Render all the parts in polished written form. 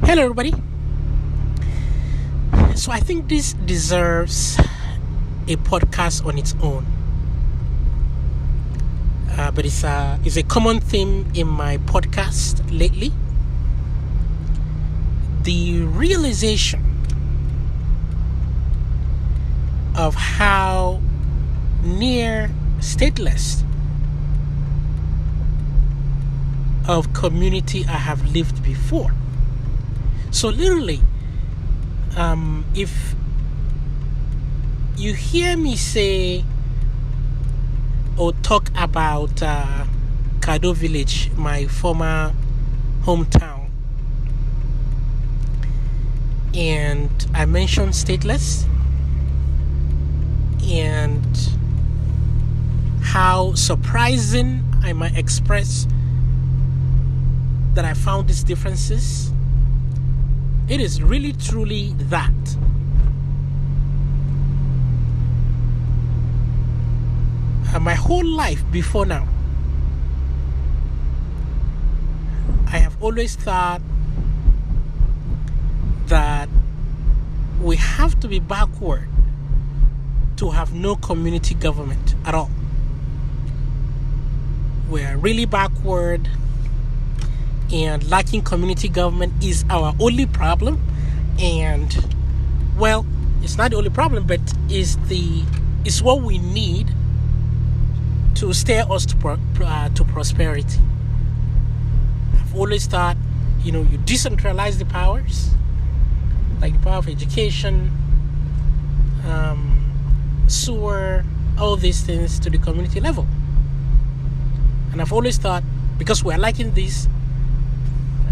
Hello, everybody. So I think this deserves a podcast on its own. But it's a common theme in my podcast lately. The realization of how near stateless of community I have lived before. So literally, if you hear me say or talk about Kado Village, my former hometown, and I mentioned stateless and how surprising I might express that I found these differences, it is really truly that. My whole life before now, I have always thought that we have to be backward to have no community government at all. We're really backward, and lacking community government is our only problem. And well, it's not the only problem, but it's what we need to steer us to prosperity. I've always thought, you decentralize the powers, like the power of education, sewer, all these things to the community level. And I've always thought, because we're lacking this,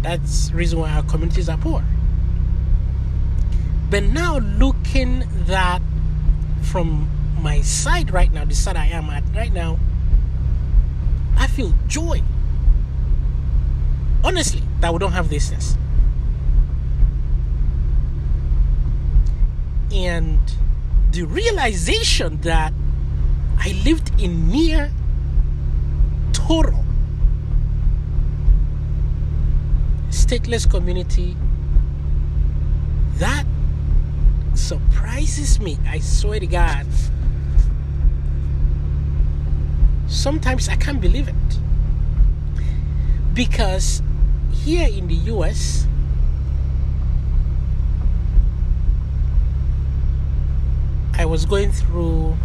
that's the reason why our communities are poor. But now looking that from my side right now, the side I am at right now, I feel joy. Honestly, that we don't have these things. And the realization that I lived in near total stateless community, that surprises me. I swear to God. Sometimes I can't believe it. Because here in the US, I was going through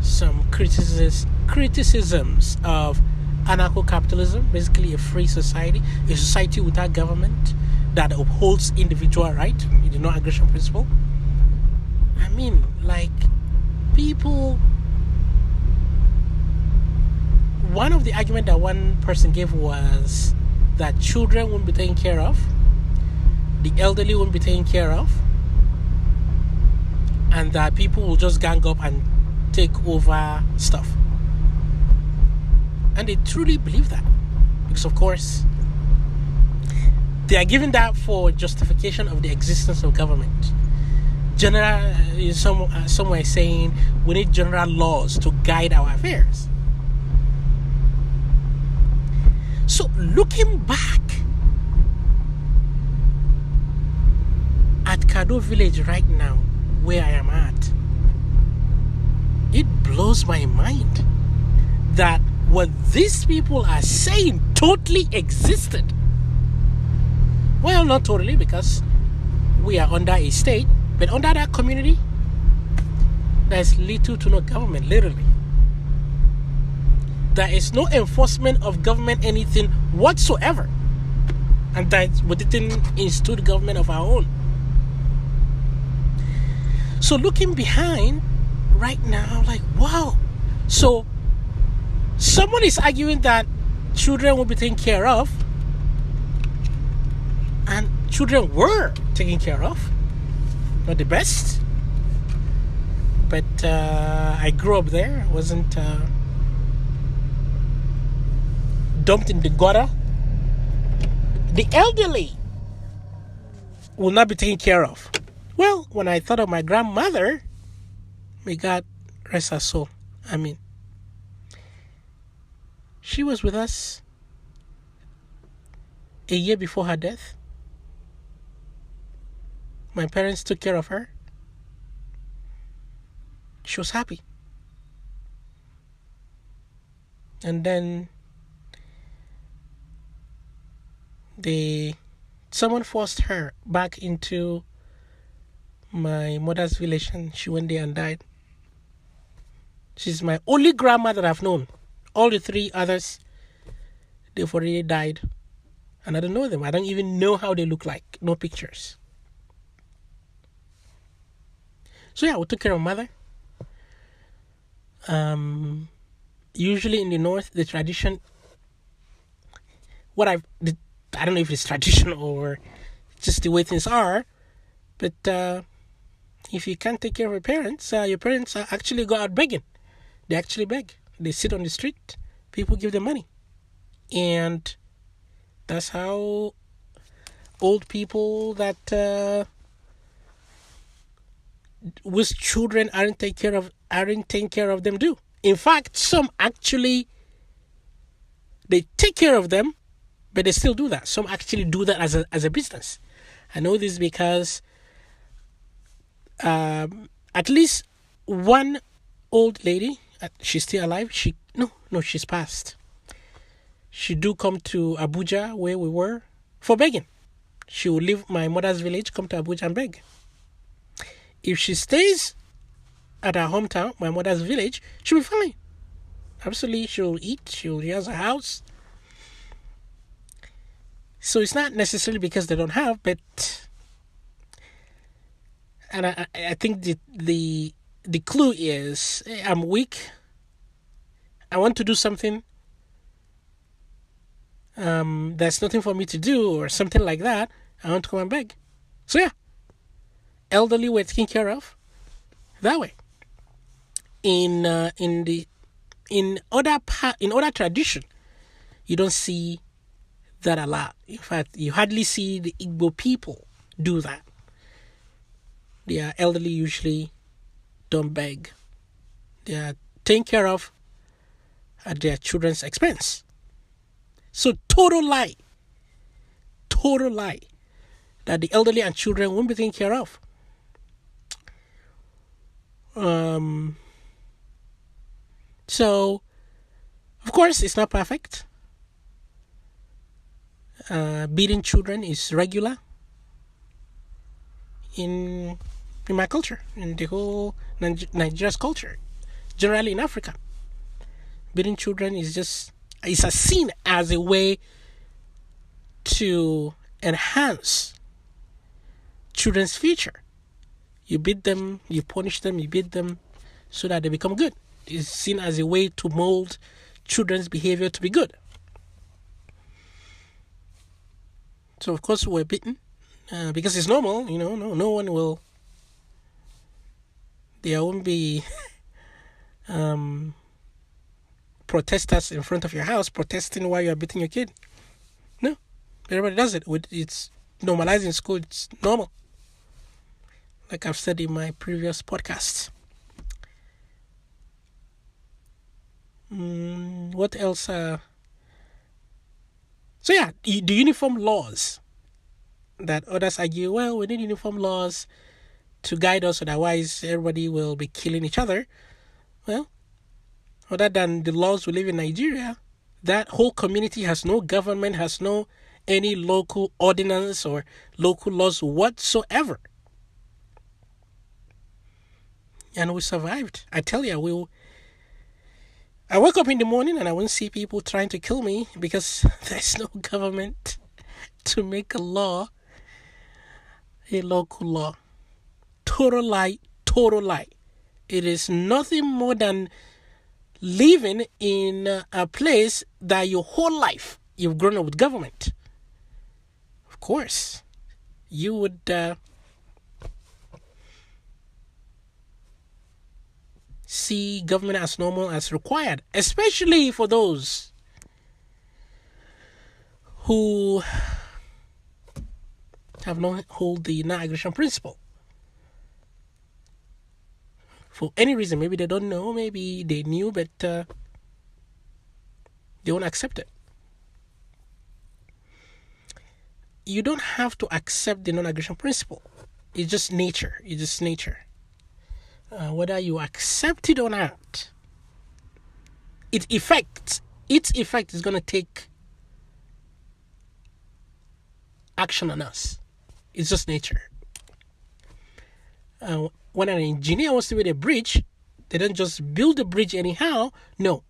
some criticisms of anarcho-capitalism, basically a free society, a society without government that upholds individual right, the non-aggression principle. I mean, like, people... One of the arguments that one person gave was that children won't be taken care of, the elderly won't be taken care of, and that people will just gang up and take over stuff. And they truly believe that. Because, of course, they are giving that for justification of the existence of government. Somewhere saying we need general laws to guide our affairs. So, looking back at Kado Village right now, where I am at, it blows my mind that what these people are saying totally existed. Well, not totally, because we are under a state, but under that community, there's little to no government, literally. There is no enforcement of government anything whatsoever. And that we didn't institute government of our own. So looking behind right now, I'm like, wow. So someone is arguing that children will be taken care of, and children were taken care of. Not the best, but I grew up there. I wasn't dumped in the gutter. The elderly will not be taken care of. Well, when I thought of my grandmother, may God rest her soul. I mean, she was with us a year before her death. My parents took care of her. She was happy. And then someone forced her back into my mother's village, and she went there and died. She's my only grandma that I've known. All the three others, they've already died. And I don't know them. I don't even know how they look like. No pictures. So yeah, we took care of mother. Usually in the north, the tradition, I don't know if it's tradition or just the way things are, but if you can't take care of your parents actually go out begging. They actually beg. They sit on the street. People give them money. And that's how old people that whose children aren't taking care of them do. In fact, some actually, they take care of them, but they still do that. Some actually do that as a business. I know this because at least one old lady, she's still alive. She's passed. She do come to Abuja, where we were, for begging. She will leave my mother's village, come to Abuja and beg. If she stays at her hometown, my mother's village, she'll be fine. Absolutely, she'll eat, she has a house. So it's not necessarily because they don't have, but and I think the clue is, I'm weak. I want to do something. There's nothing for me to do or something like that. I want to come and beg. So yeah, elderly were taken care of that way. In other tradition, you don't see that a lot. In fact, you hardly see the Igbo people do that. The elderly usually don't beg. They are taken care of at their children's expense. So total lie that the elderly and children won't be taken care of. So, of course, it's not perfect. Beating children is regular in my culture, in the whole Nigeria's culture, generally in Africa. Beating children is seen as a way to enhance children's future. You beat them, you punish them, you beat them so that they become good. It's seen as a way to mold children's behavior to be good. So of course we're beaten because it's normal. No one will. There won't be protesters in front of your house protesting while you're beating your kid. No, everybody does it. It's normalized in school. It's normal. Like I've said in my previous podcasts. What else? So yeah, the uniform laws that others argue, well, we need uniform laws to guide us, otherwise everybody will be killing each other. Well, other than the laws we live in Nigeria, that whole community has no government, has no any local ordinance or local laws whatsoever. And we survived. I tell you, I wake up in the morning and I won't see people trying to kill me because there's no government to make a law, a local law. Total lie. It is nothing more than living in a place that your whole life you've grown up with government. Of course, you would see government as normal, as required, especially for those who have not hold the non-aggression principle. For any reason, maybe they don't know, maybe they knew, but they won't accept it. you don't have to accept the non-aggression principle. It's just nature. It's just nature. Whether you accept it or not, its effect is going to take action on us. It's just nature. When an engineer wants to build a bridge, they don't just build the bridge anyhow. No.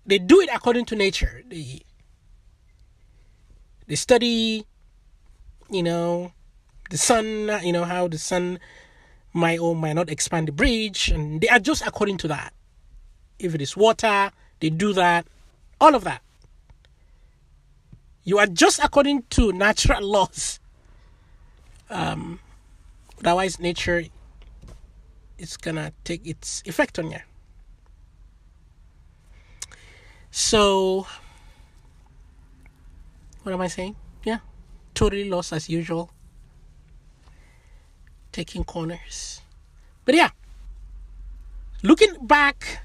They do it according to nature. They study, the sun, how the sun might or might not expand the bridge, and they adjust according to that. If it is water, they do that. All of that. You adjust according to natural laws. Otherwise, nature is going to take its effect on you. So, what am I saying? Yeah, totally lost as usual. Taking corners. But yeah, looking back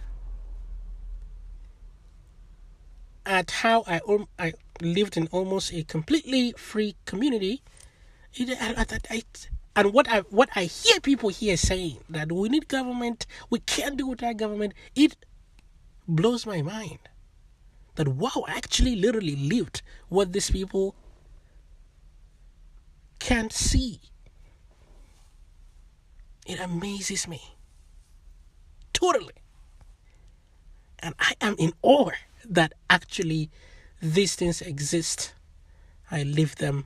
at how I lived in almost a completely free community, and what I hear people here saying, that we need government, we can't do without government, it blows my mind. That wow, I actually literally lived what these people can't see. It amazes me. Totally. And I am in awe that actually these things exist. I live them.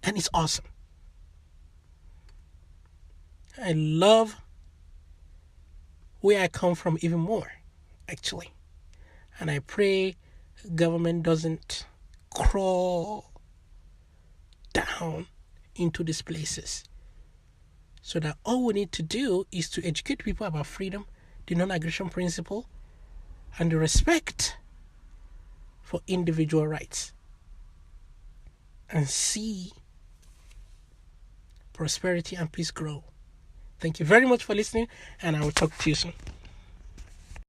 And it's awesome. I love where I come from even more, actually. And I pray government doesn't crawl down into these places. So that all we need to do is to educate people about freedom, the non-aggression principle, and the respect for individual rights. And see prosperity and peace grow. Thank you very much for listening, and I will talk to you soon.